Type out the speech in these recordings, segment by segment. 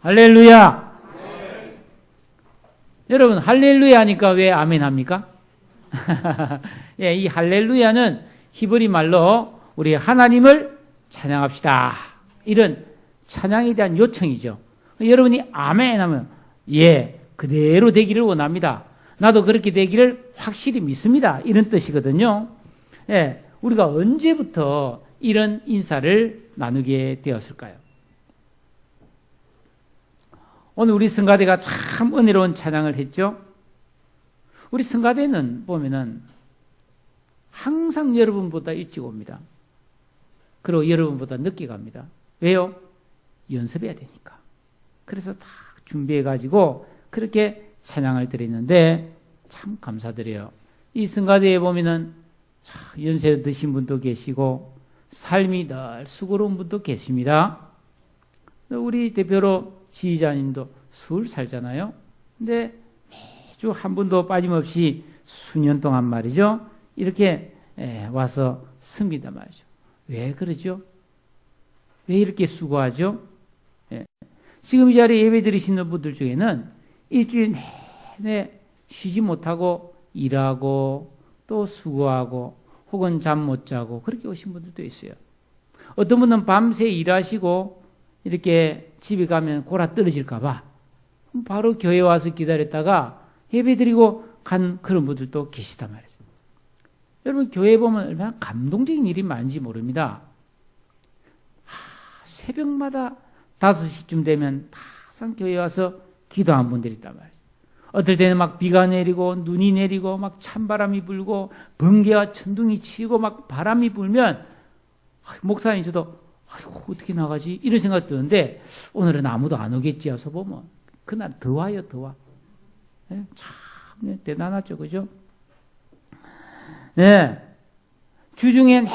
할렐루야. 여러분, 할렐루야 하니까 왜 아멘 합니까? 예, 이 할렐루야는 히브리 말로 우리 하나님을 찬양합시다, 이런 찬양에 대한 요청이죠. 여러분이 아멘 하면 예, 그대로 되기를 원합니다. 나도 그렇게 되기를 확실히 믿습니다, 이런 뜻이거든요. 예, 우리가 언제부터 이런 인사를 나누게 되었을까요? 오늘 우리 성가대가 참 은혜로운 찬양을 했죠. 우리 성가대는 보면은 항상 여러분보다 일찍 옵니다. 그리고 여러분보다 늦게 갑니다. 왜요? 연습해야 되니까. 그래서 다 준비해가지고 그렇게 찬양을 드리는데 참 감사드려요. 이 성가대에 보면은 연세 드신 분도 계시고 삶이 늘 수고로운 분도 계십니다. 우리 대표로 지휘자님도 수을 살잖아요. 근데 매주 한 분도 빠짐없이 수년 동안 말이죠, 이렇게 와서 씁니다 말이죠. 왜 그러죠? 왜 이렇게 수고하죠? 지금 이 자리에 예배 드리시는 분들 중에는 일주일 내내 쉬지 못하고 일하고 또 수고하고 혹은 잠 못 자고 그렇게 오신 분들도 있어요. 어떤 분은 밤새 일하시고 이렇게 집에 가면 골아 떨어질까 봐 바로 교회 와서 기다렸다가 예배 드리고 간 그런 분들도 계시단 말이죠. 여러분, 교회 보면 얼마나 감동적인 일이 많은지 모릅니다. 새벽마다 5시쯤 되면 항상 교회 와서 기도한 분들이 있단 말이죠. 어떨 때는 막 비가 내리고 눈이 내리고 막 찬바람이 불고 번개와 천둥이 치고 막 바람이 불면 목사님 저도 아이고 어떻게 나가지 이런 생각 드는데 오늘은 아무도 안 오겠지 해서 보면 그날 더 와요, 더 와. 네, 참 대단하죠, 그죠? 네, 주중엔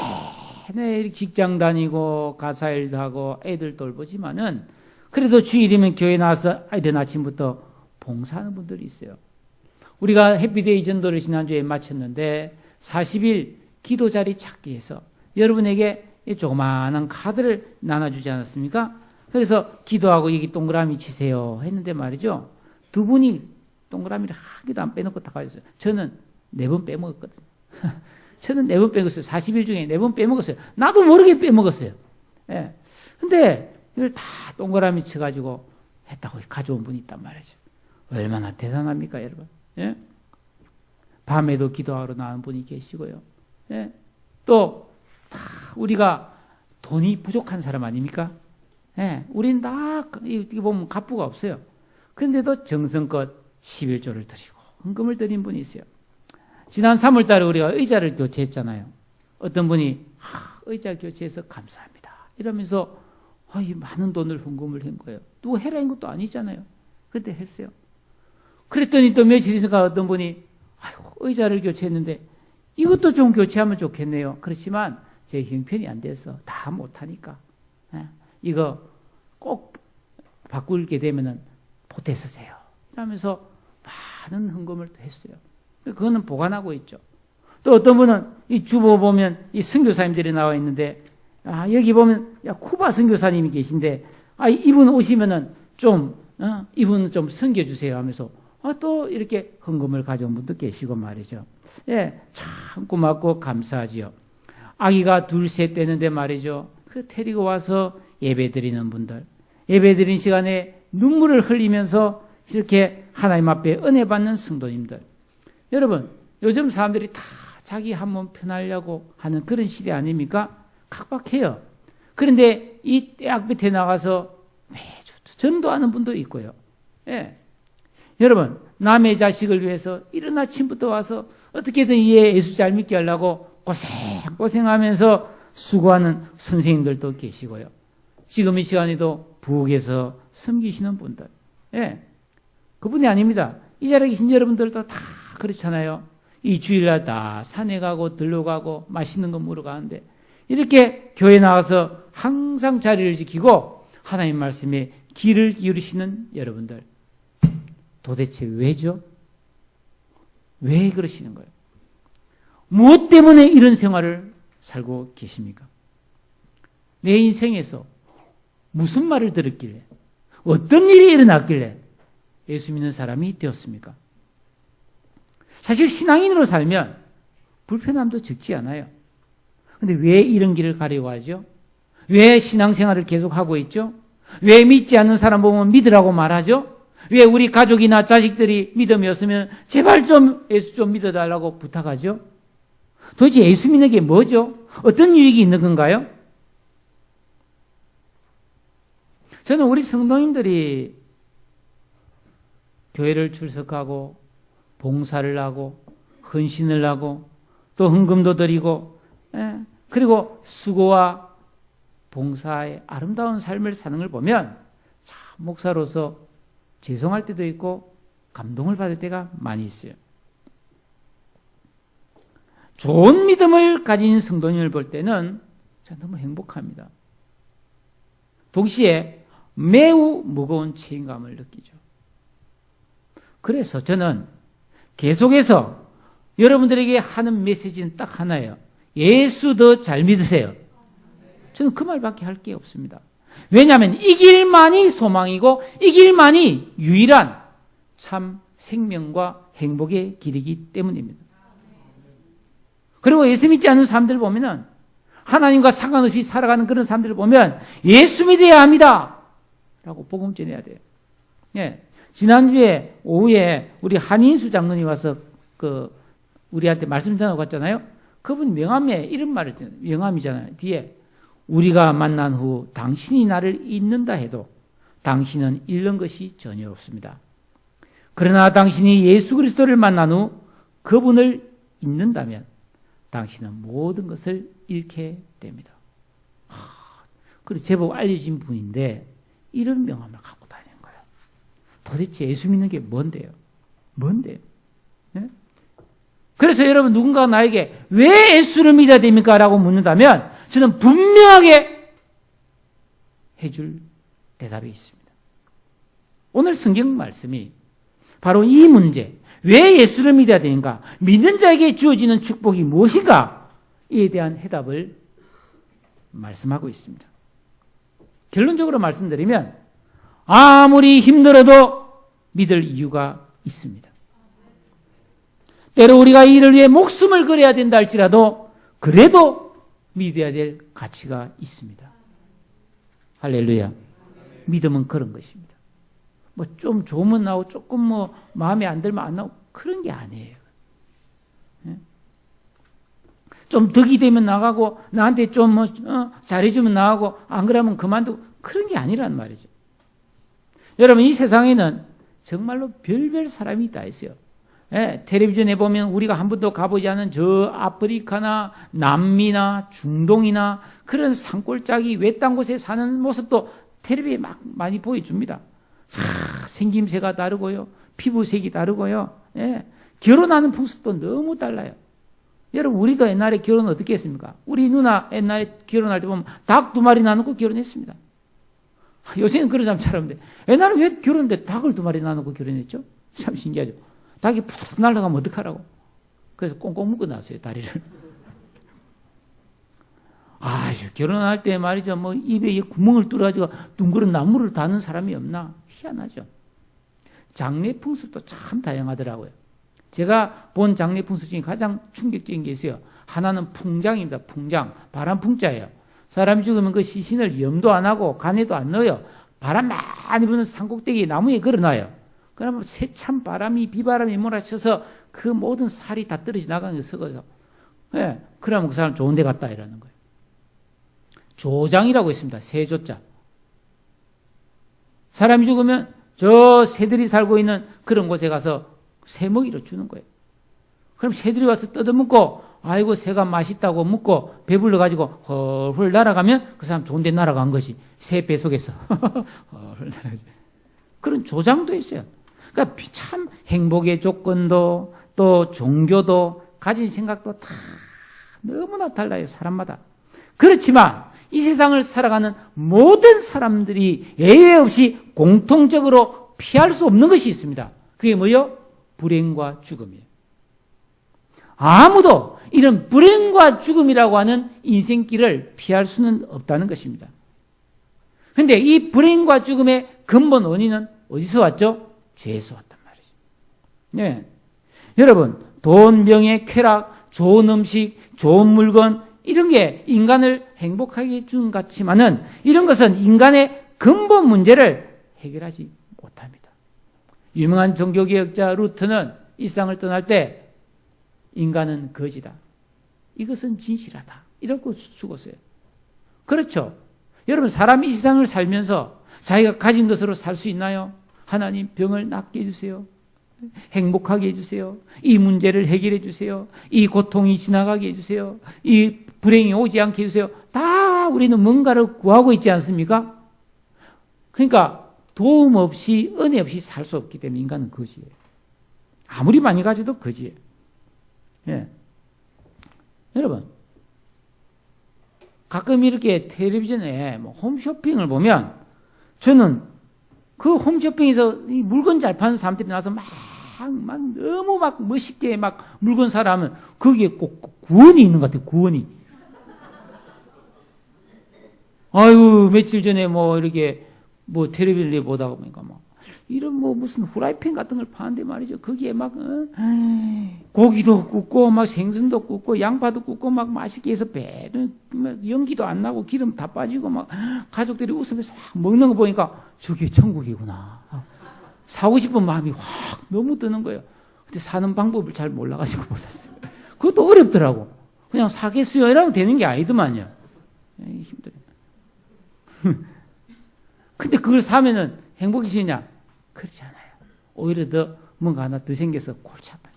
내내 직장 다니고 가사 일도 하고 애들 돌보지만은 그래도 주일이면 교회 나와서 이른 아침부터 봉사하는 분들이 있어요. 우리가 해피데이 전도를 지난주에 마쳤는데 40일 기도 자리 찾기 위해서 여러분에게 조그마한 카드를 나눠주지 않았습니까? 그래서 기도하고 여기 동그라미 치세요 했는데 말이죠, 두 분이 동그라미를 한 개도 안 빼놓고 다 가졌어요. 저는 4번 빼먹었거든요. 저는 4번 빼먹었어요. 40일 중에 4번 빼먹었어요. 나도 모르게 빼먹었어요. 예. 근데 이걸 다 동그라미 쳐가지고 했다고 가져온 분이 있단 말이죠. 얼마나 대단합니까, 여러분? 예? 밤에도 기도하러 나온 분이 계시고요. 예? 또, 다 우리가 돈이 부족한 사람 아닙니까? 예. 우린 다, 이렇게 보면 갑부가 없어요. 그런데도 정성껏 11조를 드리고, 헌금을 드린 분이 있어요. 지난 3월 달에 우리가 의자를 교체했잖아요. 어떤 분이, 의자 교체해서 감사합니다, 이러면서, 이 많은 돈을 헌금을 한 거예요. 누구 해라는 것도 아니잖아요. 그때 했어요. 그랬더니 또 며칠 있으니까 어떤 분이 아이고 의자를 교체했는데 이것도 좀 교체하면 좋겠네요. 그렇지만 제 형편이 안 돼서 다 못하니까 이거 꼭 바꾸게 되면은 보태 쓰세요, 이러면서 많은 헌금을 했어요. 그거는 보관하고 있죠. 또 어떤 분은 이 주보 보면 이 선교사님들이 나와 있는데 여기 보면 쿠바 선교사님이 계신데 이분 오시면은 좀 이분 좀 섬겨주세요 하면서 또 이렇게 헌금을 가져온 분도 계시고 말이죠. 예, 참 고맙고 감사하지요. 아기가 둘셋 되는데 말이죠, 그 데리고 와서 예배 드리는 분들, 예배 드린 시간에 눈물을 흘리면서 이렇게 하나님 앞에 은혜 받는 성도님들. 여러분, 요즘 사람들이 다 자기 한 몸 편하려고 하는 그런 시대 아닙니까? 각박해요. 그런데 이 대학 밑에 나가서 매주 전도하는 분도 있고요. 예. 여러분, 남의 자식을 위해서 이른 아침부터 와서 어떻게든 예수 잘 믿게 하려고 고생하면서 수고하는 선생님들도 계시고요. 지금 이 시간에도 부엌에서 섬기시는 분들. 예. 그분이 아닙니다. 이 자리에 계신 여러분들도 다 그렇잖아요. 이 주일날 다 산에 가고 들로 가고 맛있는 거 먹으러 가는데 이렇게 교회 나와서 항상 자리를 지키고 하나님 말씀에 귀를 기울이시는 여러분들, 도대체 왜죠? 왜 그러시는 거예요? 무엇 때문에 이런 생활을 살고 계십니까? 내 인생에서 무슨 말을 들었길래, 어떤 일이 일어났길래 예수 믿는 사람이 되었습니까? 사실 신앙인으로 살면 불편함도 적지 않아요. 근데 왜 이런 길을 가려고 하죠? 왜 신앙생활을 계속하고 있죠? 왜 믿지 않는 사람 보면 믿으라고 말하죠? 왜 우리 가족이나 자식들이 믿음이 없으면 제발 좀 예수 좀 믿어달라고 부탁하죠? 도대체 예수 믿는 게 뭐죠? 어떤 유익이 있는 건가요? 저는 우리 성도님들이 교회를 출석하고 봉사를 하고 헌신을 하고 또 헌금도 드리고 그리고 수고와 봉사의 아름다운 삶을 사는 걸 보면 참 목사로서 죄송할 때도 있고 감동을 받을 때가 많이 있어요. 좋은 믿음을 가진 성도님을 볼 때는 저는 너무 행복합니다. 동시에 매우 무거운 책임감을 느끼죠. 그래서 저는 계속해서 여러분들에게 하는 메시지는 딱 하나예요. 예수 더 잘 믿으세요. 저는 그 말밖에 할 게 없습니다. 왜냐하면 이 길만이 소망이고 이 길만이 유일한 참 생명과 행복의 길이기 때문입니다. 그리고 예수 믿지 않는 사람들 보면은 하나님과 상관없이 살아가는 그런 사람들을 보면 예수 믿어야 합니다 라고 복음 전해야 돼요. 예. 지난주에 오후에 우리 한인수 장로님이 와서 우리한테 말씀 전하고 갔잖아요. 그분 명함에 이런 말을 했잖아요. 명함이잖아요. 뒤에 우리가 만난 후 당신이 나를 잊는다 해도 당신은 잃는 것이 전혀 없습니다. 그러나 당신이 예수 그리스도를 만난 후 그분을 잊는다면 당신은 모든 것을 잃게 됩니다. 그리고 제법 알려진 분인데 이런 명함을 갖고 다니는 거예요. 도대체 예수 믿는 게 뭔데요? 뭔데요? 네? 그래서 여러분 누군가가 나에게 왜 예수를 믿어야 됩니까? 라고 묻는다면 저는 분명하게 해줄 대답이 있습니다. 오늘 성경 말씀이 바로 이 문제, 왜 예수를 믿어야 되는가? 믿는 자에게 주어지는 축복이 무엇인가? 이에 대한 해답을 말씀하고 있습니다. 결론적으로 말씀드리면 아무리 힘들어도 믿을 이유가 있습니다. 때로 우리가 이를 위해 목숨을 걸어야 된다 할지라도 그래도 믿어야 될 가치가 있습니다. 할렐루야. 믿음은 그런 것입니다. 뭐 좀 좋으면 나오고 조금 뭐 마음에 안 들면 안 나오고 그런 게 아니에요. 좀 덕이 되면 나가고 나한테 좀 뭐 잘해주면 나가고 안 그러면 그만두고 그런 게 아니란 말이죠. 여러분 이 세상에는 정말로 별별 사람이 다 있어요. 텔레비전에 보면 우리가 한 번도 가보지 않은 저 아프리카나 남미나 중동이나 그런 산골짜기 외딴 곳에 사는 모습도 텔레비에 막 많이 보여줍니다. 생김새가 다르고요. 피부색이 다르고요. 결혼하는 풍습도 너무 달라요. 여러분 우리도 옛날에 결혼 어떻게 했습니까? 우리 누나 옛날에 결혼할 때 보면 닭 2마리 나누고 결혼했습니다. 요새는 그런 사람 잘 없는데 옛날에 왜 결혼했는데 닭을 2마리 나누고 결혼했죠? 참 신기하죠. 닭이 푸득 날아가면 어떡하라고. 그래서 꽁꽁 묶어 놨어요, 다리를. 결혼할 때 말이죠. 뭐 입에 구멍을 뚫어가지고 둥그런 나무를 다는 사람이 없나? 희한하죠. 장례 풍습도 참 다양하더라고요. 제가 본 장례 풍습 중에 가장 충격적인 게 있어요. 하나는 풍장입니다. 풍장. 바람 풍자예요. 사람이 죽으면 그 시신을 염도 안 하고 간에도 안 넣어요. 바람 많이 부는 산꼭대기에 나무에 걸어놔요. 그러면 세찬 바람이 비바람이 몰아쳐서 그 모든 살이 다 떨어져 나가는 게 썩어서. 그러면 그 사람 좋은 데 갔다 이러는 거예요. 조장이라고 있습니다. 세조자. 사람이 죽으면 저 새들이 살고 있는 그런 곳에 가서 새먹이로 주는 거예요. 그럼 새들이 와서 뜯어먹고 아이고 새가 맛있다고 먹고 배불러가지고 헐헐 날아가면 그 사람 좋은 데 날아간 것이 새 뱃속에서 헐헐 날아가지. 그런 조장도 있어요. 그러니까 참 행복의 조건도 또 종교도 가진 생각도 다 너무나 달라요. 사람마다. 그렇지만 이 세상을 살아가는 모든 사람들이 예외 없이 공통적으로 피할 수 없는 것이 있습니다. 그게 뭐요? 불행과 죽음이에요. 아무도 이런 불행과 죽음이라고 하는 인생길을 피할 수는 없다는 것입니다. 근데 이 불행과 죽음의 근본 원인은 어디서 왔죠? 죄에서 왔단 말이죠. 네. 여러분, 돈, 명예, 쾌락, 좋은 음식, 좋은 물건, 이런 게 인간을 행복하게 해준 것 같지만은 이런 것은 인간의 근본 문제를 해결하지 못합니다. 유명한 종교개혁자 루트는 이 세상을 떠날 때 인간은 거지다. 이것은 진실하다. 이러고 죽었어요. 그렇죠. 여러분, 사람이 이 세상을 살면서 자기가 가진 것으로 살 수 있나요? 하나님, 병을 낫게 해주세요. 행복하게 해주세요. 이 문제를 해결해 주세요. 이 고통이 지나가게 해주세요. 이 불행이 오지 않게 해주세요. 다 우리는 뭔가를 구하고 있지 않습니까? 그러니까 도움 없이, 은혜 없이 살 수 없기 때문에 인간은 거지예요. 아무리 많이 가져도 거지예요. 예. 여러분, 가끔 이렇게 텔레비전에 홈쇼핑을 보면 저는 그 홈쇼핑에서 이 물건 잘 파는 사람들이 나와서 막 너무 멋있게 물건 사라 하면 거기에 꼭 구원이 있는 것 같아요. 구원이. 아유, 며칠 전에 이렇게 텔레비전에 보다가 보니까 이런 무슨 후라이팬 같은 걸 파는데 말이죠. 거기에 고기도 굽고 생선도 굽고 양파도 굽고 맛있게 해서 배는 연기도 안 나고 기름 다 빠지고 가족들이 웃으면서 먹는 거 보니까 저게 천국이구나. 사고 싶은 마음이 확 너무 드는 거예요. 근데 사는 방법을 잘 몰라가지고 못 샀어요. 그것도 어렵더라고. 그냥 사겠어요. 이러면 되는 게 아니더만요. 힘들어요. 근데 그걸 사면은 행복해지냐? 그렇지 않아요. 오히려 더 뭔가 하나 더 생겨서 골치 아파요.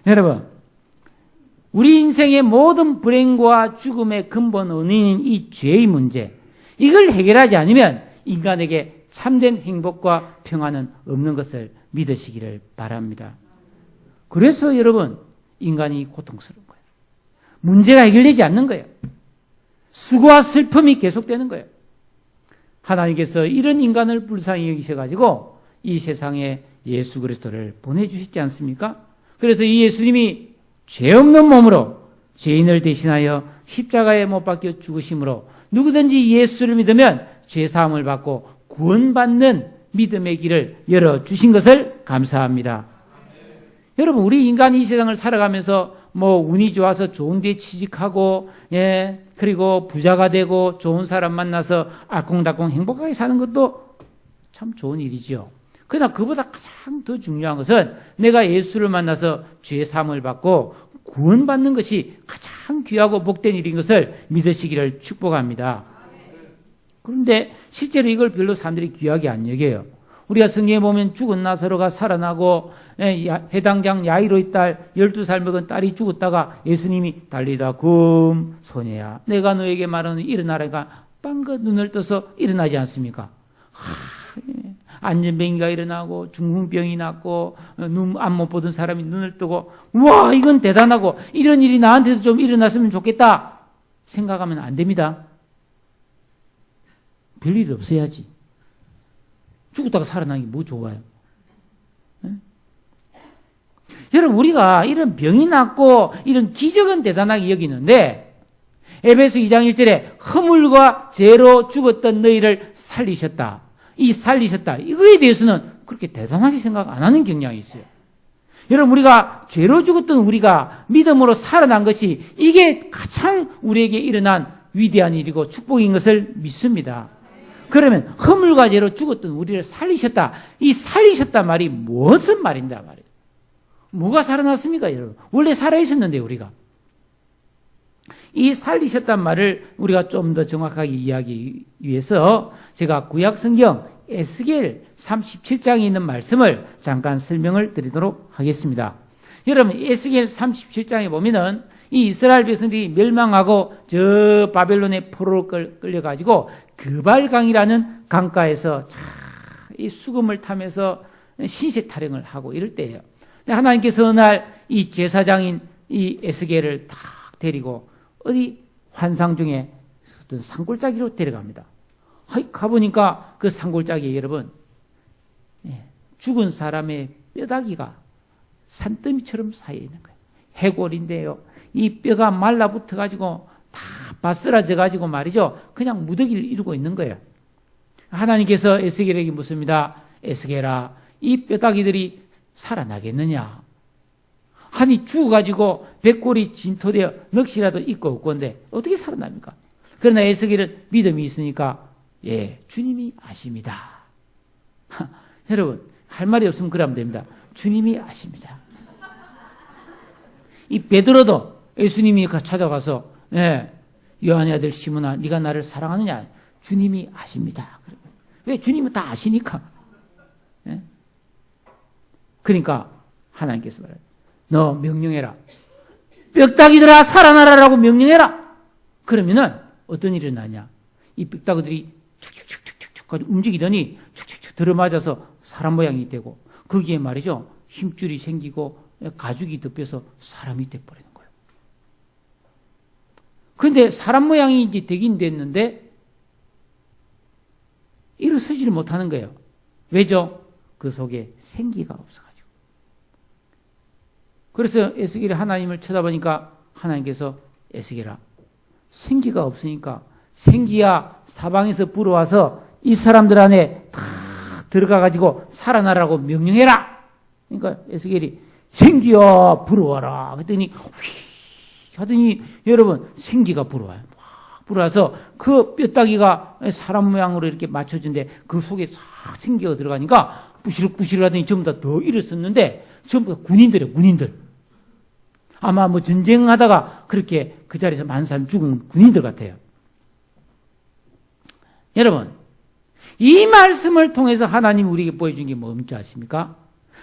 여러분, 우리 인생의 모든 불행과 죽음의 근본 원인인 이 죄의 문제, 이걸 해결하지 않으면 인간에게 참된 행복과 평안은 없는 것을 믿으시기를 바랍니다. 그래서 여러분, 인간이 고통스러운 거예요. 문제가 해결되지 않는 거예요. 수고와 슬픔이 계속되는 거예요. 하나님께서 이런 인간을 불쌍히 여기셔가지고 이 세상에 예수 그리스도를 보내주시지 않습니까? 그래서 이 예수님이 죄 없는 몸으로 죄인을 대신하여 십자가에 못 박혀 죽으심으로 누구든지 예수를 믿으면 죄 사함을 받고 구원받는 믿음의 길을 열어주신 것을 감사합니다. 여러분, 우리 인간이 이 세상을 살아가면서 운이 좋아서 좋은 데 취직하고, 그리고 부자가 되고 좋은 사람 만나서 알콩달콩 행복하게 사는 것도 참 좋은 일이죠. 그러나 그보다 가장 더 중요한 것은 내가 예수를 만나서 죄 사함을 받고 구원받는 것이 가장 귀하고 복된 일인 것을 믿으시기를 축복합니다. 그런데 실제로 이걸 별로 사람들이 귀하게 안 여겨요. 우리가 성경에 보면 죽은 나사로가 살아나고 회당장 야이로의 딸 12살 먹은 딸이 죽었다가 예수님이 달리다 금 소녀야 내가 너에게 말하는 일어나라니까 빵긋 눈을 떠서 일어나지 않습니까? 안전병이가 일어나고 중풍병이 났고 눈 안 못 보던 사람이 눈을 뜨고 와 이건 대단하고 이런 일이 나한테도 좀 일어났으면 좋겠다 생각하면 안 됩니다. 별일 없어야지. 죽었다가 살아나는 게 뭐 좋아요? 네? 여러분, 우리가 이런 병이 났고 이런 기적은 대단하게 여기는데 에베소 2장 1절에 허물과 죄로 죽었던 너희를 살리셨다. 이 살리셨다. 이거에 대해서는 그렇게 대단하게 생각 안 하는 경향이 있어요. 여러분, 우리가 죄로 죽었던 우리가 믿음으로 살아난 것이 이게 가장 우리에게 일어난 위대한 일이고 축복인 것을 믿습니다. 그러면 허물과 죄로 죽었던 우리를 살리셨다. 이 살리셨다 말이 무슨 말인가 말이에요. 뭐가 살아났습니까, 여러분? 원래 살아있었는데 우리가. 이 살리셨단 말을 우리가 좀 더 정확하게 이해하기 위해서 제가 구약 성경 에스겔 37장에 있는 말씀을 잠깐 설명을 드리도록 하겠습니다. 여러분, 에스겔 37장에 보면은 이 이스라엘 백성들이 멸망하고 저 바벨론의 포로로 끌려가지고 그발강이라는 강가에서 이 수금을 타면서 신세 타령을 하고 이럴 때예요. 하나님께서 어느 날 이 제사장인 이 에스겔을 딱 데리고 어디 환상 중에 어떤 산골짜기로 데려갑니다. 가보니까 그 산골짜기에 여러분 죽은 사람의 뼈다귀가 산더미처럼 쌓여 있는 거예요. 해골인데요. 이 뼈가 말라붙어가지고 다 바스라져 가지고 말이죠. 그냥 무더기를 이루고 있는 거예요. 하나님께서 에스겔에게 묻습니다. 에스겔아, 이 뼈다귀들이 살아나겠느냐? 한이 죽어가지고 백골이 진토되어 넋이라도 있고 없고인데 어떻게 살아납니까? 그러나 에스겔은 믿음이 있으니까 예, 주님이 아십니다. 여러분, 할 말이 없으면 그러면 됩니다. 주님이 아십니다. 이 베드로도 예수님이 찾아가서 예, 요한의 아들 시몬아, 네가 나를 사랑하느냐? 주님이 아십니다. 왜? 주님은 다 아시니까. 예? 그러니까 하나님께서 말해요. 너 명령해라. 뼈다귀들아 살아나라라고 명령해라. 그러면은 어떤 일이 일어나냐? 이 뼈다귀들이 축축축축축 움직이더니 축축축 들어맞아서 사람 모양이 되고 거기에 말이죠. 힘줄이 생기고 가죽이 덮여서 사람이 돼버리는 거예요. 그런데 사람 모양이 이제 되긴 됐는데 일어서지를 못하는 거예요. 왜죠? 그 속에 생기가 없어가지고. 그래서 에스겔이 하나님을 쳐다보니까 하나님께서 에스겔아, 생기가 없으니까 생기야 사방에서 불어와서 이 사람들 안에 다 들어가가지고 살아나라고 명령해라. 그러니까 에스겔이 생기야 불어와라 했더니 휘 하더니 여러분 생기가 불어와요. 불어와서 그 뼈다귀가 사람 모양으로 이렇게 맞춰진데 그 속에 싹 생기가 들어가니까 부시럭부시럭 하더니 전부 다 더 일어섰는데 전부 다 군인들이에요. 군인들. 아마 뭐 전쟁하다가 그렇게 그 자리에서 많은 사람 죽은 군인들 같아요. 여러분, 이 말씀을 통해서 하나님 우리에게 보여준 게 뭔지 아십니까?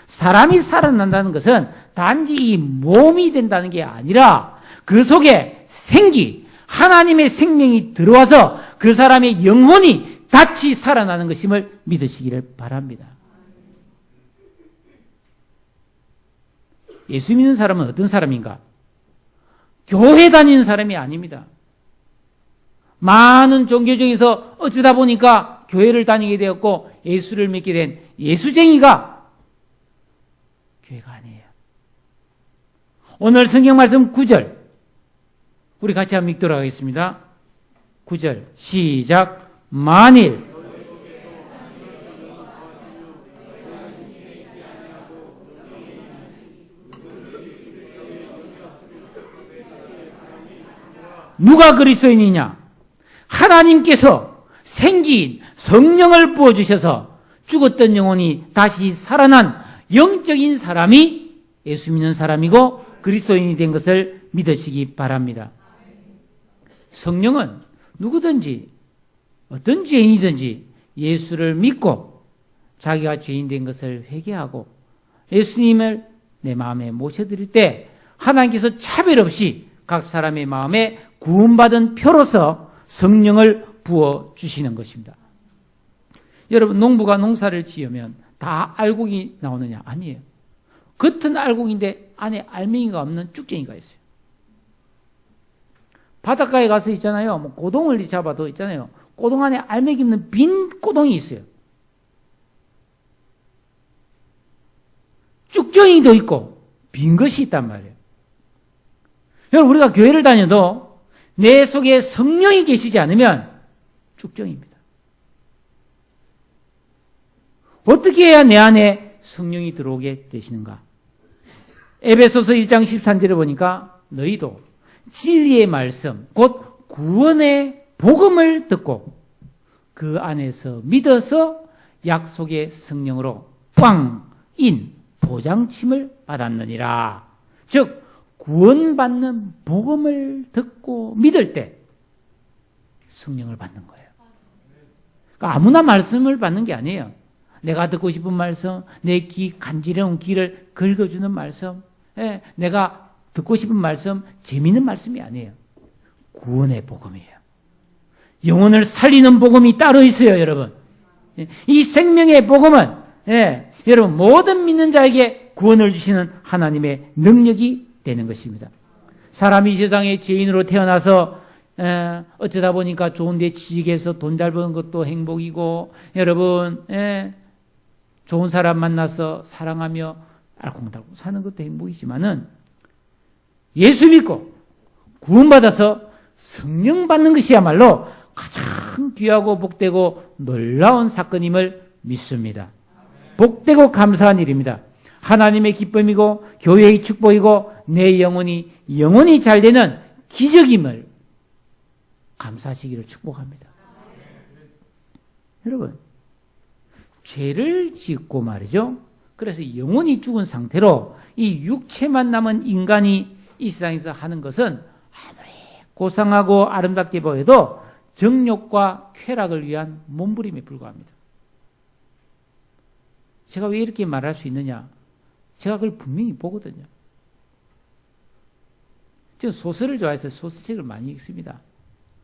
사람이 살아난다는 것은 단지 이 몸이 된다는 게 아니라 그 속에 생기, 하나님의 생명이 들어와서 그 사람의 영혼이 다시 살아나는 것임을 믿으시기를 바랍니다. 예수 믿는 사람은 어떤 사람인가? 교회 다니는 사람이 아닙니다. 많은 종교 중에서 어쩌다 보니까 교회를 다니게 되었고 예수를 믿게 된 예수쟁이가 교회가 아니에요. 오늘 성경 말씀 9절 우리 같이 한번 읽도록 하겠습니다. 9절 시작. 만일 누가 그리스도인이냐? 하나님께서 생기인 성령을 부어주셔서 죽었던 영혼이 다시 살아난 영적인 사람이 예수 믿는 사람이고 그리스도인이 된 것을 믿으시기 바랍니다. 성령은 누구든지 어떤 죄인이든지 예수를 믿고 자기가 죄인 된 것을 회개하고 예수님을 내 마음에 모셔드릴 때 하나님께서 차별 없이 각 사람의 마음에 구원받은 표로서 성령을 부어주시는 것입니다. 여러분, 농부가 농사를 지으면 다 알곡이 나오느냐? 아니에요. 겉은 알곡인데 안에 알맹이가 없는 쭉쟁이가 있어요. 바닷가에 가서 있잖아요. 뭐 고동을 잡아도 있잖아요. 고동 안에 알맹이 없는 빈 고동이 있어요. 쭉쟁이도 있고 빈 것이 있단 말이에요. 여러분, 우리가 교회를 다녀도 내 속에 성령이 계시지 않으면 쭉정입니다. 어떻게 해야 내 안에 성령이 들어오게 되시는가? 에베소서 1장 13절에 보니까 너희도 진리의 말씀, 곧 구원의 복음을 듣고 그 안에서 믿어서 약속의 성령으로 꽝인 보장침을 받았느니라. 즉 구원받는 복음을 듣고 믿을 때 성령을 받는 거예요. 그러니까 아무나 말씀을 받는 게 아니에요. 내가 듣고 싶은 말씀, 내 귀 간지러운 귀를 긁어주는 말씀, 내가 듣고 싶은 말씀, 재미있는 말씀이 아니에요. 구원의 복음이에요. 영혼을 살리는 복음이 따로 있어요, 여러분. 이 생명의 복음은 여러분 모든 믿는 자에게 구원을 주시는 하나님의 능력이 되는 것입니다. 사람이 이 세상에 죄인으로 태어나서 어쩌다 보니까 좋은 데 취직해서 돈 잘 버는 것도 행복이고 여러분 좋은 사람 만나서 사랑하며 알콩달콩 사는 것도 행복이지만은 예수 믿고 구원받아서 성령 받는 것이야말로 가장 귀하고 복되고 놀라운 사건임을 믿습니다. 복되고 감사한 일입니다. 하나님의 기쁨이고 교회의 축복이고 내 영혼이 영원히 잘 되는 기적임을 감사하시기를 축복합니다. 여러분, 죄를 짓고 말이죠. 그래서 영혼이 죽은 상태로 이 육체만 남은 인간이 이 세상에서 하는 것은 아무리 고상하고 아름답게 보여도 정욕과 쾌락을 위한 몸부림에 불과합니다. 제가 왜 이렇게 말할 수 있느냐? 제가 그걸 분명히 보거든요. 저는 소설을 좋아해서 소설책을 많이 읽습니다.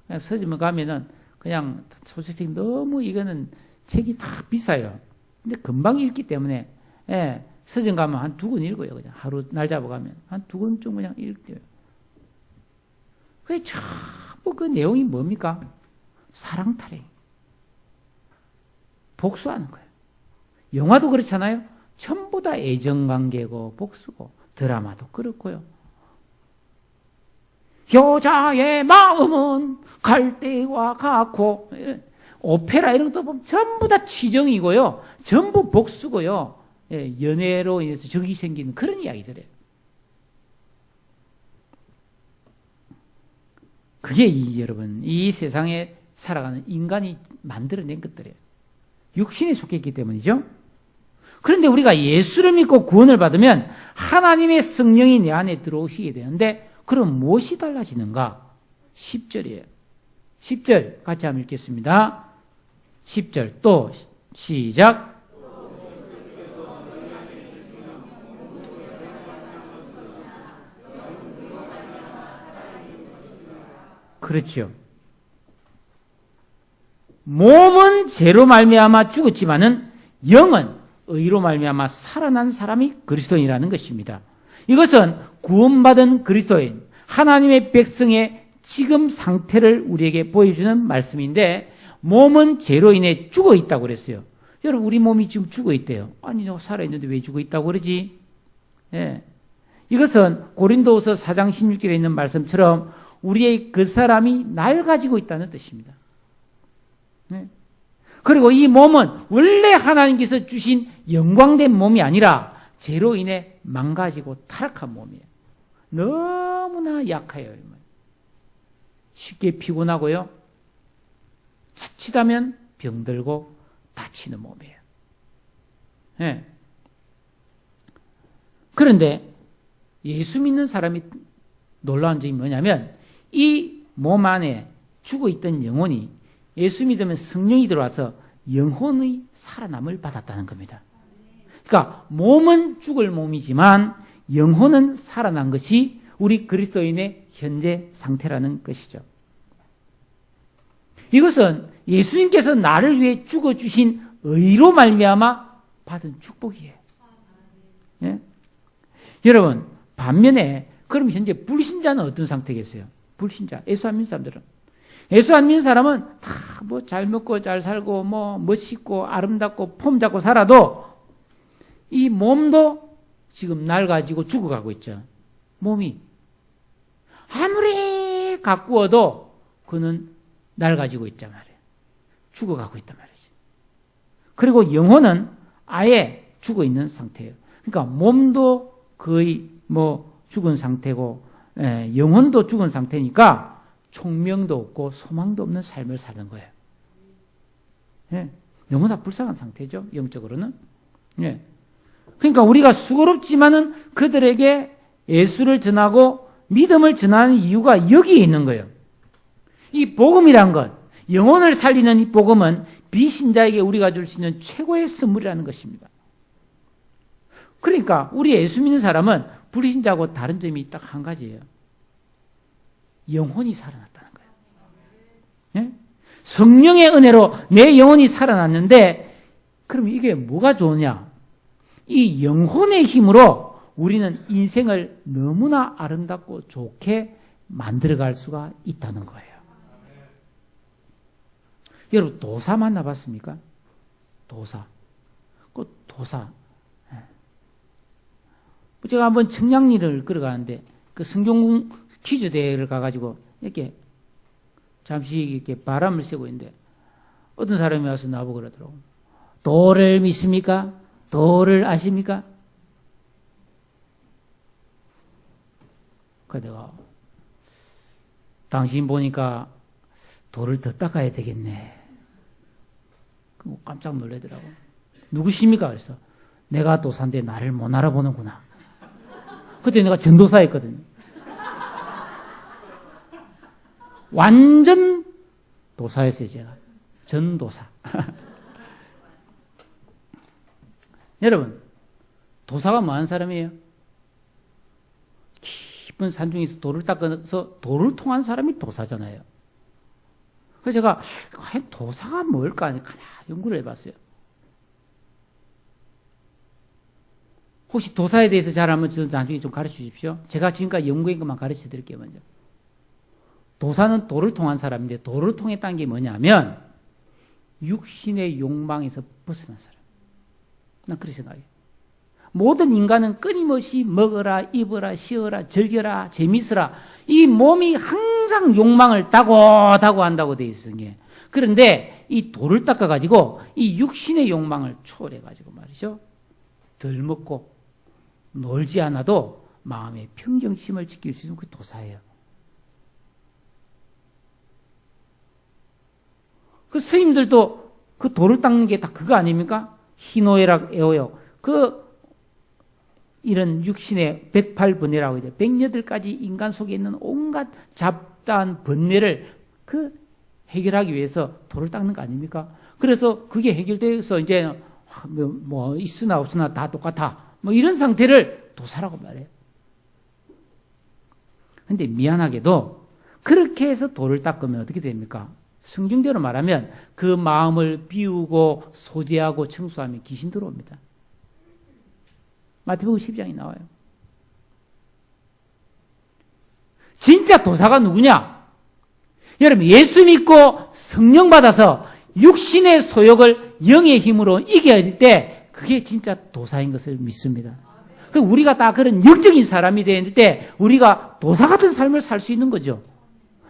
그냥 서점에 가면은 그냥 소설책 너무 이거는 책이 다 비싸요. 근데 금방 읽기 때문에, 예, 서점 가면 한 2권 읽어요. 그냥 하루 날 잡아가면. 한 2권쯤 그냥 읽대요. 그게 전부 그 내용이 뭡니까? 사랑 타령. 복수하는 거예요. 영화도 그렇잖아요. 전부 다 애정관계고 복수고, 드라마도 그렇고요. 여자의 마음은 갈대와 같고, 오페라 이런 것도 보면 전부 다 치정이고요. 전부 복수고요. 연애로 인해서 적이 생기는 그런 이야기들이에요. 그게 여러분, 이 세상에 살아가는 인간이 만들어낸 것들이에요. 육신에 속했기 때문이죠. 그런데 우리가 예수를 믿고 구원을 받으면 하나님의 성령이 내 안에 들어오시게 되는데, 그럼 무엇이 달라지는가? 10절이에요. 10절 같이 한번 읽겠습니다. 10절 또 시작. 그렇죠. 몸은 죄로 말미암아 죽었지만은 영은 의로 말미암아 살아난 사람이 그리스도인이라는 것입니다. 이것은 구원받은 그리스도인, 하나님의 백성의 지금 상태를 우리에게 보여주는 말씀인데, 몸은 죄로 인해 죽어 있다고 그랬어요. 여러분, 우리 몸이 지금 죽어 있대요. 아니, 너 살아있는데 왜 죽어 있다고 그러지? 예. 이것은 고린도후서 4장 16절에 있는 말씀처럼 우리의 그 사람이 낡아지고 있다는 뜻입니다. 예. 그리고 이 몸은 원래 하나님께서 주신 영광된 몸이 아니라 죄로 인해 망가지고 타락한 몸이에요. 너무나 약해요. 쉽게 피곤하고요. 자칫하면 병들고 다치는 몸이에요. 네. 그런데 예수 믿는 사람이 놀라운 점이 뭐냐면 이 몸 안에 죽어있던 영혼이 예수 믿으면 성령이 들어와서 영혼의 살아남을 받았다는 겁니다. 그러니까 몸은 죽을 몸이지만 영혼은 살아난 것이 우리 그리스도인의 현재 상태라는 것이죠. 이것은 예수님께서 나를 위해 죽어주신 의로 말미암아 받은 축복이에요. 예? 여러분, 반면에 그럼 현재 불신자는 어떤 상태겠어요? 불신자, 예수 안 믿는 사람들은. 예수 안 믿는 사람은 다 뭐 잘 먹고 잘 살고 뭐 멋있고 아름답고 폼 잡고 살아도 이 몸도 지금 낡아지고 죽어가고 있죠. 몸이 아무리 가꾸어도 그는 낡아지고 있단 말이에요. 죽어가고 있단 말이죠. 그리고 영혼은 아예 죽어 있는 상태예요. 그러니까 몸도 거의 뭐 죽은 상태고, 영혼도 죽은 상태니까 총명도 없고 소망도 없는 삶을 사는 거예요. 예. 너무나 불쌍한 상태죠. 영적으로는. 예. 그러니까 우리가 수고롭지만은 그들에게 예수를 전하고 믿음을 전하는 이유가 여기에 있는 거예요. 이 복음이란 것, 영혼을 살리는 이 복음은 비신자에게 우리가 줄 수 있는 최고의 선물이라는 것입니다. 그러니까 우리 예수 믿는 사람은 불신자하고 다른 점이 딱 한 가지예요. 영혼이 살아났다는 거예요. 예? 성령의 은혜로 내 영혼이 살아났는데, 그럼 이게 뭐가 좋으냐? 이 영혼의 힘으로 우리는 인생을 너무나 아름답고 좋게 만들어갈 수가 있다는 거예요. 여러분, 도사 만나봤습니까? 도사. 그 도사. 제가 한번 청량리를 걸어가는데 그 성경 퀴즈 대회를 가가지고 이렇게 잠시 이렇게 바람을 쐬고 있는데 어떤 사람이 와서 나보고 그러더라고. 도를 믿습니까? 도를 아십니까? 그래서 내가 당신 보니까 도를 더 닦아야 되겠네. 깜짝 놀라더라고. 누구십니까? 그래서 내가 도사인데 나를 못 알아보는구나. 그때 내가 전도사였거든요. 완전 도사였어요, 제가. 전도사. 여러분, 도사가 뭐하는 사람이에요? 깊은 산중에서 돌을 닦아서 돌을 통한 사람이 도사잖아요. 그래서 제가 과연 도사가 뭘까 가만히 연구를 해봤어요. 혹시 도사에 대해서 잘 알면 저 나중에 좀 가르쳐 주십시오. 제가 지금까지 연구한 것만 가르쳐 드릴게요, 먼저. 도사는 돌을 통한 사람인데 돌을 통했다는 게 뭐냐면 육신의 욕망에서 벗어난 사람. 난 그렇게 생각해요. 모든 인간은 끊임없이 먹어라, 입어라, 쉬어라, 즐겨라, 재밌어라. 이 몸이 항상 욕망을 다고 한다고 되어 있어요. 그런데 이 돌을 닦아가지고 이 육신의 욕망을 초월해가지고 말이죠. 덜 먹고 놀지 않아도 마음의 평정심을 지킬 수 있는 그 도사예요. 그 스님들도 그 돌을 닦는 게 다 그거 아닙니까? 희노애락 애호요. 이런 육신의 108번뇌라고 이제 108가지 인간 속에 있는 온갖 잡다한 번뇌를 해결하기 위해서 돌을 닦는 거 아닙니까? 그래서 그게 해결돼서 이제 뭐 있으나 없으나 다 똑같아. 뭐 이런 상태를 도사라고 말해요. 근데 미안하게도 그렇게 해서 돌을 닦으면 어떻게 됩니까? 성경대로 말하면 그 마음을 비우고 소재하고 청소하면 귀신 들어옵니다. 마태복음 12장에 나와요. 진짜 도사가 누구냐? 여러분, 예수 믿고 성령 받아서 육신의 소욕을 영의 힘으로 이겨야 될 때 그게 진짜 도사인 것을 믿습니다. 우리가 다 그런 영적인 사람이 되는 때 우리가 도사 같은 삶을 살 수 있는 거죠.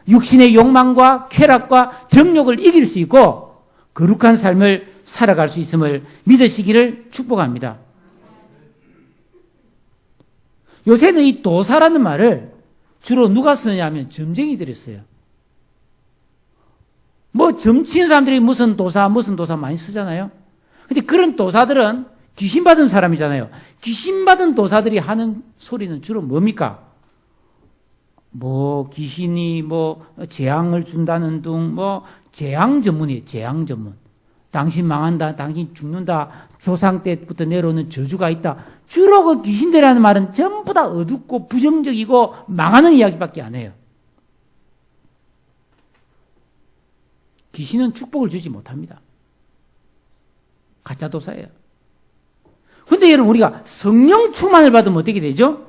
육신의 욕망과 쾌락과 정욕을 이길 수 있고 거룩한 삶을 살아갈 수 있음을 믿으시기를 축복합니다. 요새는 이 도사라는 말을 주로 누가 쓰느냐 하면 점쟁이들이 써요. 뭐 점치는 사람들이 무슨 도사 많이 쓰잖아요. 근데 그런 도사들은 귀신 받은 사람이잖아요. 귀신 받은 도사들이 하는 소리는 주로 뭡니까? 뭐 귀신이 뭐 재앙을 준다는 둥 뭐 재앙 전문이에요. 재앙 전문. 당신 망한다, 당신 죽는다, 조상 때부터 내려오는 저주가 있다. 주로 그 귀신들이라는 말은 전부 다 어둡고 부정적이고 망하는 이야기밖에 안 해요. 귀신은 축복을 주지 못합니다. 가짜 도사예요. 근데 여러분, 우리가 성령 충만을 받으면 어떻게 되죠?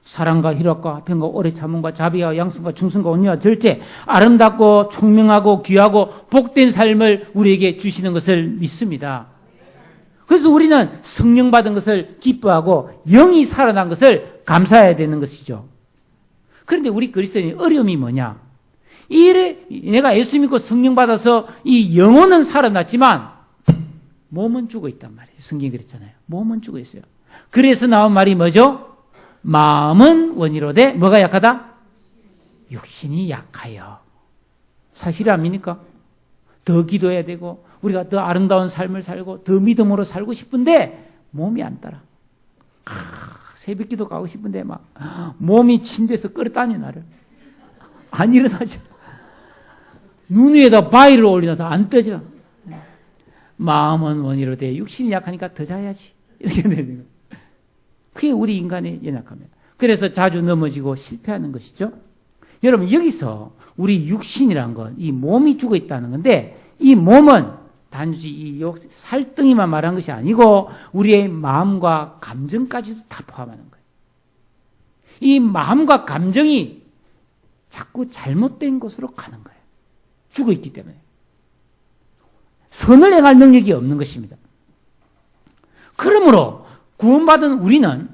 사랑과 희락과 화평과 오래 참음과 자비와 양성과 충성과 온유와 절제, 아름답고 총명하고 귀하고 복된 삶을 우리에게 주시는 것을 믿습니다. 그래서 우리는 성령 받은 것을 기뻐하고 영이 살아난 것을 감사해야 되는 것이죠. 그런데 우리 그리스도인의 어려움이 뭐냐? 내가 예수 믿고 성령 받아서 이 영혼은 살아났지만 몸은 죽어 있단 말이에요. 성경이 그랬잖아요. 몸은 죽어 있어요. 그래서 나온 말이 뭐죠? 마음은 원이로되 뭐가 약하다? 육신이 약하여. 사실 아닙니까? 더 기도해야 되고 우리가 더 아름다운 삶을 살고 더 믿음으로 살고 싶은데 몸이 안 따라. 새벽기도 가고 싶은데 막 몸이 침대에서 끌어다니 나를. 안 일어나죠. 눈 위에다 바위를 올려놔서 안 떠져. 마음은 원이로되 육신이 약하니까 더 자야지. 이렇게 되는 거예요. 그게 우리 인간의 연약함이에요. 그래서 자주 넘어지고 실패하는 것이죠. 여러분, 여기서 우리 육신이란 건 이 몸이 죽어 있다는 건데 이 몸은 단지 이 살덩이만 말한 것이 아니고 우리의 마음과 감정까지도 다 포함하는 거예요. 이 마음과 감정이 자꾸 잘못된 곳으로 가는 거예요. 죽어 있기 때문에. 선을 행할 능력이 없는 것입니다. 그러므로 구원받은 우리는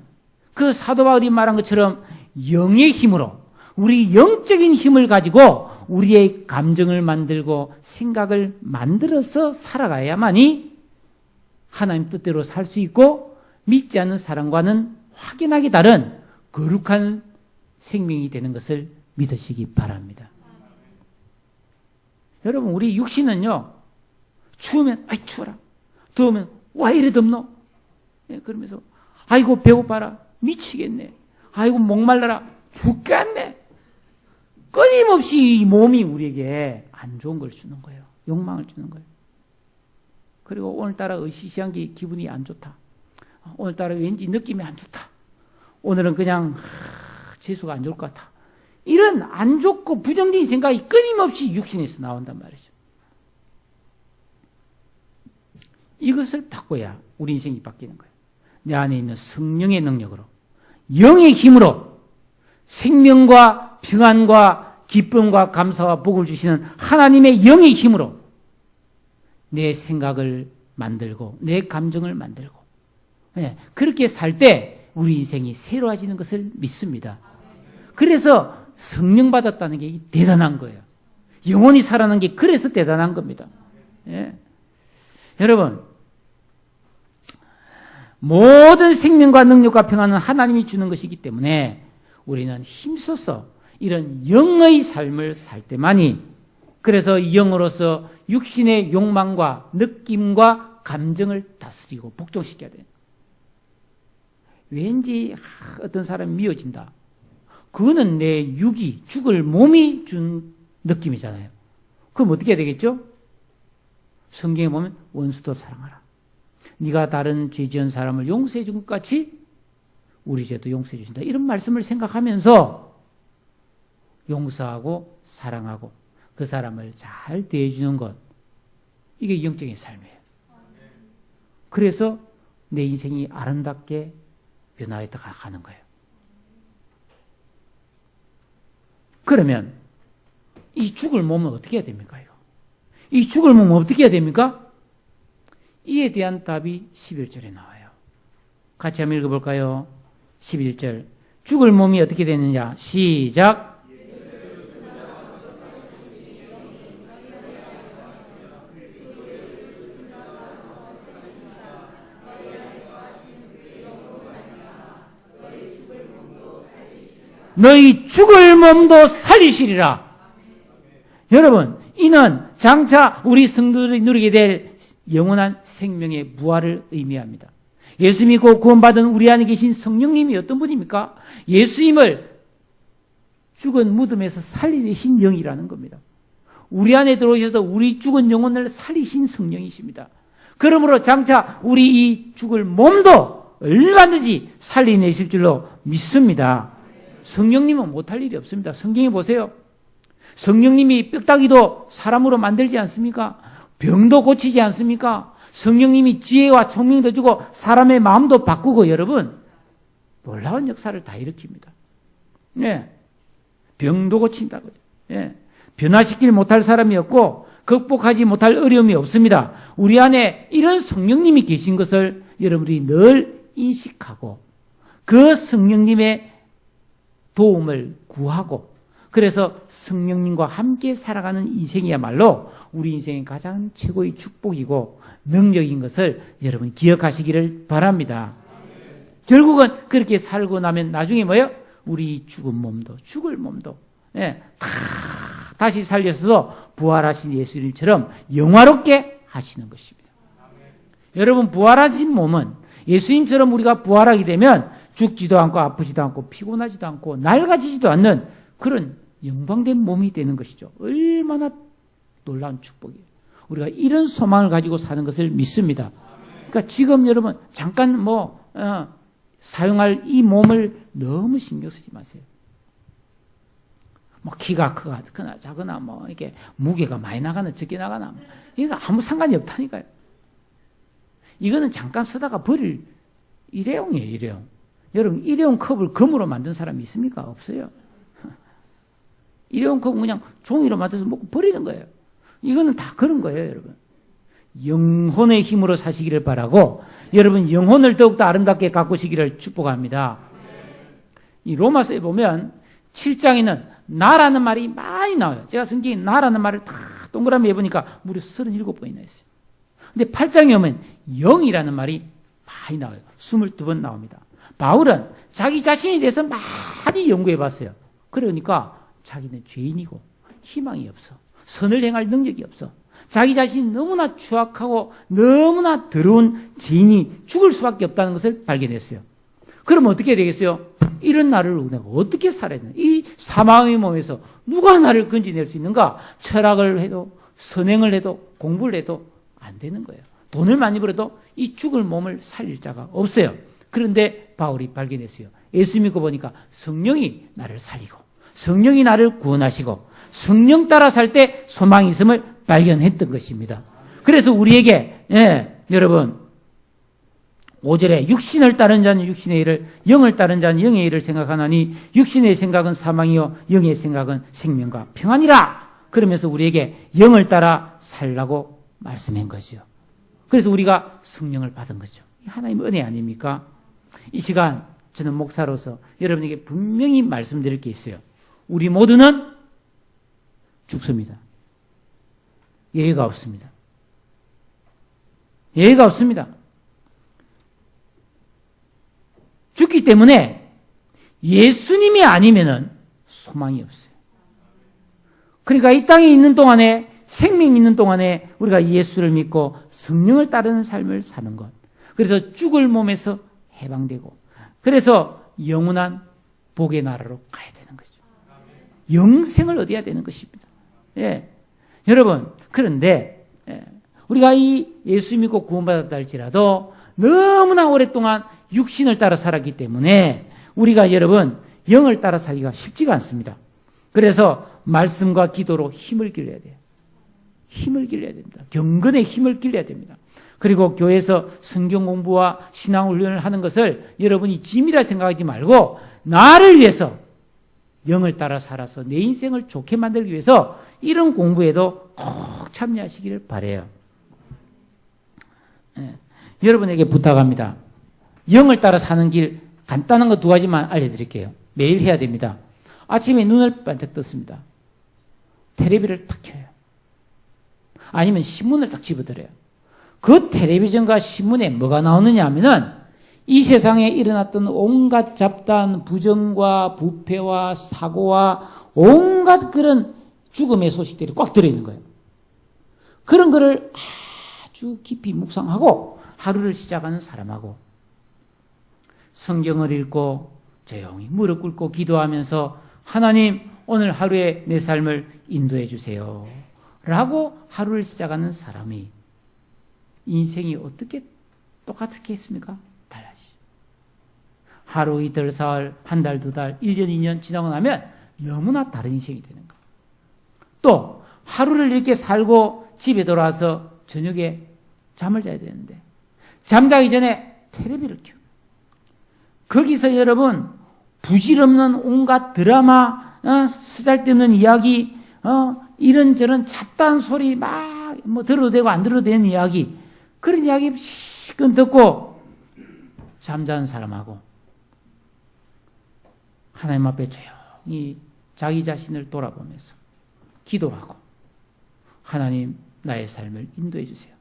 그 사도 바울이 말한 것처럼 영의 힘으로 우리 영적인 힘을 가지고 우리의 감정을 만들고 생각을 만들어서 살아가야만이 하나님 뜻대로 살 수 있고 믿지 않는 사람과는 확연하게 다른 거룩한 생명이 되는 것을 믿으시기 바랍니다. 여러분, 우리 육신은요, 추우면 아이 추워라, 더우면 와 이래 덥노, 그러면서 아이고 배고파라, 미치겠네, 아이고 목말라라, 죽겠네. 끊임없이 이 몸이 우리에게 안 좋은 걸 주는 거예요. 욕망을 주는 거예요. 그리고 오늘따라 으시시한 게 기분이 안 좋다, 오늘따라 왠지 느낌이 안 좋다, 오늘은 그냥 재수가 안 좋을 것 같아, 이런 안 좋고 부정적인 생각이 끊임없이 육신에서 나온단 말이죠. 이것을 바꿔야 우리 인생이 바뀌는 거예요. 내 안에 있는 성령의 능력으로, 영의 힘으로 생명과 평안과 기쁨과 감사와 복을 주시는 하나님의 영의 힘으로 내 생각을 만들고 내 감정을 만들고, 그렇게 살 때 우리 인생이 새로워지는 것을 믿습니다. 그래서 성령 받았다는 게 대단한 거예요. 영원히 살아나는 게 그래서 대단한 겁니다. 여러분, 모든 생명과 능력과 평안은 하나님이 주는 것이기 때문에 우리는 힘써서 이런 영의 삶을 살 때만이, 그래서 영으로서 육신의 욕망과 느낌과 감정을 다스리고 복종시켜야 돼요. 왠지 어떤 사람이 미워진다, 그거는 내 육이, 죽을 몸이 준 느낌이잖아요. 그럼 어떻게 해야 되겠죠? 성경에 보면 원수도 사랑하라, 네가 다른 죄 지은 사람을 용서해 준 것 같이 우리 죄도 용서해 주신다, 이런 말씀을 생각하면서 용서하고 사랑하고 그 사람을 잘 대해주는 것, 이게 영적인 삶이에요. 그래서 내 인생이 아름답게 변화해 가는 거예요. 그러면 이 죽을 몸은 어떻게 해야 됩니까? 이 죽을 몸은 어떻게 해야 됩니까? 이에 대한 답이 11절에 나와요. 같이 한번 읽어볼까요? 11절. 죽을 몸이 어떻게 되느냐? 시작. 너희 죽을 몸도 살리시리라. 여러분, 이는 장차 우리 성도들이 누리게 될 영원한 생명의 부활을 의미합니다. 예수 믿고 구원받은 우리 안에 계신 성령님이 어떤 분입니까? 예수님을 죽은 무덤에서 살리신 영이라는 겁니다. 우리 안에 들어오셔서 우리 죽은 영혼을 살리신 성령이십니다. 그러므로 장차 우리 이 죽을 몸도 얼마든지 살려내실 줄로 믿습니다. 성령님은 못할 일이 없습니다. 성경에 보세요. 성령님이 뼈다귀도 사람으로 만들지 않습니까? 병도 고치지 않습니까? 성령님이 지혜와聰明도 주고 사람의 마음도 바꾸고, 여러분 놀라운 역사를 다 일으킵니다. 병도 고친다고요. 변화시키지 못할 사람이 없고 극복하지 못할 어려움이 없습니다. 우리 안에 이런 성령님이 계신 것을 여러분이 늘 인식하고 그 성령님의 도움을 구하고, 그래서 성령님과 함께 살아가는 인생이야말로 우리 인생의 가장 최고의 축복이고 능력인 것을 여러분 기억하시기를 바랍니다. 결국은 그렇게 살고 나면 나중에 뭐예요? 우리 죽은 몸도, 죽을 몸도 다시 살려서 부활하신 예수님처럼 영화롭게 하시는 것입니다. 여러분, 부활하신 몸은 예수님처럼 우리가 부활하게 되면 죽지도 않고 아프지도 않고 피곤하지도 않고 낡아지지도 않는 그런 영광된 몸이 되는 것이죠. 얼마나 놀라운 축복이에요. 우리가 이런 소망을 가지고 사는 것을 믿습니다. 그러니까 지금 여러분 잠깐 사용할 이 몸을 너무 신경 쓰지 마세요. 뭐 키가 크거나 작거나 뭐 이렇게 무게가 많이 나가나 적게 나가나 이거 아무 상관이 없다니까요. 이거는 잠깐 쓰다가 버릴 일회용이에요, 일회용. 여러분, 일회용 컵을 금으로 만든 사람이 있습니까? 없어요. 일회용 컵은 그냥 종이로 만들어서 먹고 버리는 거예요. 이거는 다 그런 거예요, 여러분. 영혼의 힘으로 사시기를 바라고, 여러분 영혼을 더욱더 아름답게 가꾸시기를 축복합니다. 이 로마서에 보면 7장에는 나라는 말이 많이 나와요. 제가 성경에 나라는 말을 다 동그라미 해보니까 무려 37번이나 있어요. 근데 8장에 오면 영이라는 말이 많이 나와요. 22번 나옵니다. 바울은 자기 자신에 대해서 많이 연구해 봤어요. 그러니까 자기는 죄인이고 희망이 없어. 선을 행할 능력이 없어. 자기 자신이 너무나 추악하고 너무나 더러운 죄인이 죽을 수밖에 없다는 것을 발견했어요. 그러면 어떻게 되겠어요? 이런 나를 내가 어떻게 살아야 되나? 이 사망의 몸에서 누가 나를 건져낼 수 있는가? 철학을 해도 선행을 해도 공부를 해도 안 되는 거예요. 돈을 많이 벌어도 이 죽을 몸을 살릴 자가 없어요. 그런데 바울이 발견했어요. 예수 믿고 보니까 성령이 나를 살리고 성령이 나를 구원하시고 성령 따라 살 때 소망이 있음을 발견했던 것입니다. 그래서 우리에게 여러분 5절에 육신을 따른 자는 육신의 일을 영을 따른 자는 영의 일을 생각하나니 육신의 생각은 사망이요 영의 생각은 생명과 평안이라. 그러면서 우리에게 영을 따라 살라고 말씀한 거죠. 그래서 우리가 성령을 받은 거죠. 하나님의 은혜 아닙니까? 이 시간 저는 목사로서 여러분에게 분명히 말씀드릴 게 있어요. 우리 모두는 죽습니다. 예외가 없습니다. 예외가 없습니다. 죽기 때문에 예수님이 아니면은 소망이 없어요. 그러니까 이 땅에 있는 동안에 생명이 있는 동안에 우리가 예수를 믿고 성령을 따르는 삶을 사는 것. 그래서 죽을 몸에서 해방되고 그래서 영원한 복의 나라로 가야 되는 거죠. 영생을 얻어야 되는 것입니다. 예. 여러분 그런데 우리가 이 예수 믿고 구원받았다 할지라도 너무나 오랫동안 육신을 따라 살았기 때문에 우리가 여러분 영을 따라 살기가 쉽지가 않습니다. 그래서 말씀과 기도로 힘을 길러야 돼요. 힘을 길러야 됩니다. 경건의 힘을 길러야 됩니다. 그리고 교회에서 성경 공부와 신앙 훈련을 하는 것을 여러분이 짐이라 생각하지 말고 나를 위해서 영을 따라 살아서 내 인생을 좋게 만들기 위해서 이런 공부에도 꼭 참여하시기를 바라요. 여러분에게 부탁합니다. 영을 따라 사는 길 간단한 거 2가지만 알려드릴게요. 매일 해야 됩니다. 아침에 눈을 반짝 떴습니다. 텔레비를 탁 켜요. 아니면 신문을 딱 집어들어요. 그 텔레비전과 신문에 뭐가 나오느냐 하면은 이 세상에 일어났던 온갖 잡다한 부정과 부패와 사고와 온갖 그런 죽음의 소식들이 꽉 들어있는 거예요. 그런 거를 아주 깊이 묵상하고 하루를 시작하는 사람하고 성경을 읽고 조용히 무릎 꿇고 기도하면서 하나님 오늘 하루에 내 삶을 인도해 주세요 라고 하루를 시작하는 사람이 인생이 어떻게 똑같겠습니까? 달라지죠. 하루, 이틀, 사흘, 한 달, 2달, 1년, 2년 지나고 나면 너무나 다른 인생이 되는 거예요. 또 하루를 이렇게 살고 집에 돌아와서 저녁에 잠을 자야 되는데 잠자기 전에 텔레비를 켜요. 거기서 여러분 부질없는 온갖 드라마, 쓰잘데없는 이야기, 이런저런 잡다한 소리 막 뭐 들어도 되고 안 들어도 되는 이야기, 그런 이야기 시끄럽게 듣고 잠자는 사람하고 하나님 앞에 조용히 자기 자신을 돌아보면서 기도하고 하나님 나의 삶을 인도해 주세요.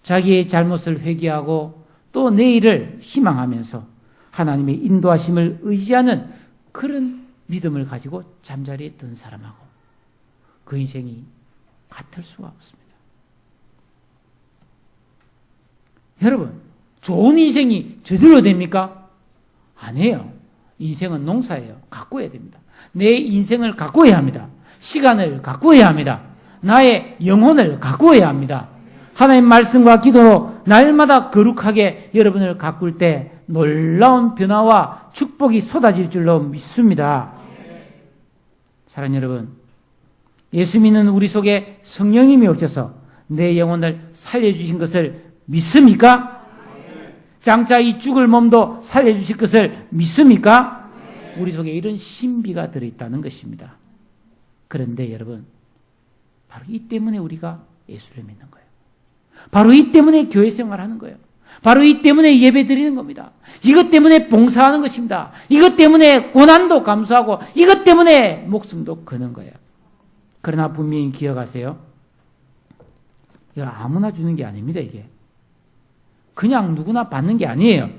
자기의 잘못을 회개하고 또 내일을 희망하면서 하나님의 인도하심을 의지하는 그런 믿음을 가지고 잠자리에 든 사람하고 그 인생이 같을 수가 없습니다. 여러분, 좋은 인생이 저절로 됩니까? 아니에요. 인생은 농사예요. 가꾸어야 됩니다. 내 인생을 가꾸어야 합니다. 시간을 가꾸어야 합니다. 나의 영혼을 가꾸어야 합니다. 하나님 말씀과 기도로 날마다 거룩하게 여러분을 가꿀 때 놀라운 변화와 축복이 쏟아질 줄로 믿습니다. 사랑하는 여러분, 예수 믿는 우리 속에 성령님이 오셔서 내 영혼을 살려주신 것을 믿습니까? 장차 이 죽을 몸도 살려주실 것을 믿습니까? 우리 속에 이런 신비가 들어있다는 것입니다. 그런데 여러분, 바로 이 때문에 우리가 예수를 믿는 거예요. 바로 이 때문에 교회 생활하는 거예요. 바로 이 때문에 예배 드리는 겁니다. 이것 때문에 봉사하는 것입니다. 이것 때문에 고난도 감수하고 이것 때문에 목숨도 거는 거예요. 그러나 분명히 기억하세요. 이걸 아무나 주는 게 아닙니다. 이게 그냥 누구나 받는 게 아니에요.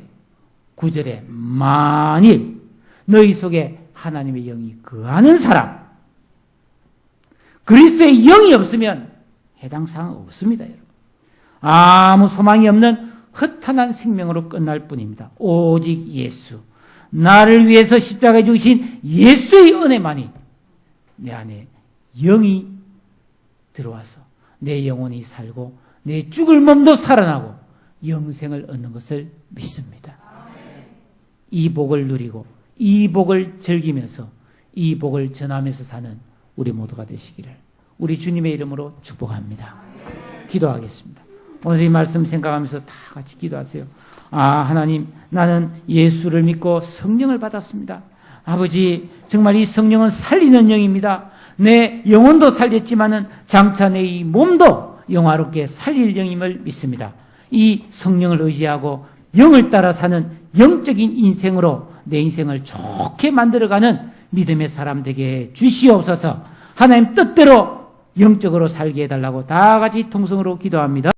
9절에 만일 너희 속에 하나님의 영이 거하는 사람, 그리스도의 영이 없으면 해당 사항 없습니다. 여러분. 아무 소망이 없는 허탄한 생명으로 끝날 뿐입니다. 오직 예수, 나를 위해서 십자가에 죽으신 예수의 은혜만이 내 안에 영이 들어와서 내 영혼이 살고 내 죽을 몸도 살아나고 영생을 얻는 것을 믿습니다. 이 복을 누리고 이 복을 즐기면서 이 복을 전하면서 사는 우리 모두가 되시기를 우리 주님의 이름으로 축복합니다. 기도하겠습니다. 오늘 이 말씀 생각하면서 다 같이 기도하세요. 하나님, 나는 예수를 믿고 성령을 받았습니다. 아버지, 정말 이 성령은 살리는 영입니다. 내 영혼도 살렸지만은 장차 내 이 몸도 영화롭게 살릴 영임을 믿습니다. 이 성령을 의지하고 영을 따라 사는 영적인 인생으로 내 인생을 좋게 만들어가는 믿음의 사람 되게 주시옵소서. 하나님 뜻대로 영적으로 살게 해달라고 다 같이 통성으로 기도합니다.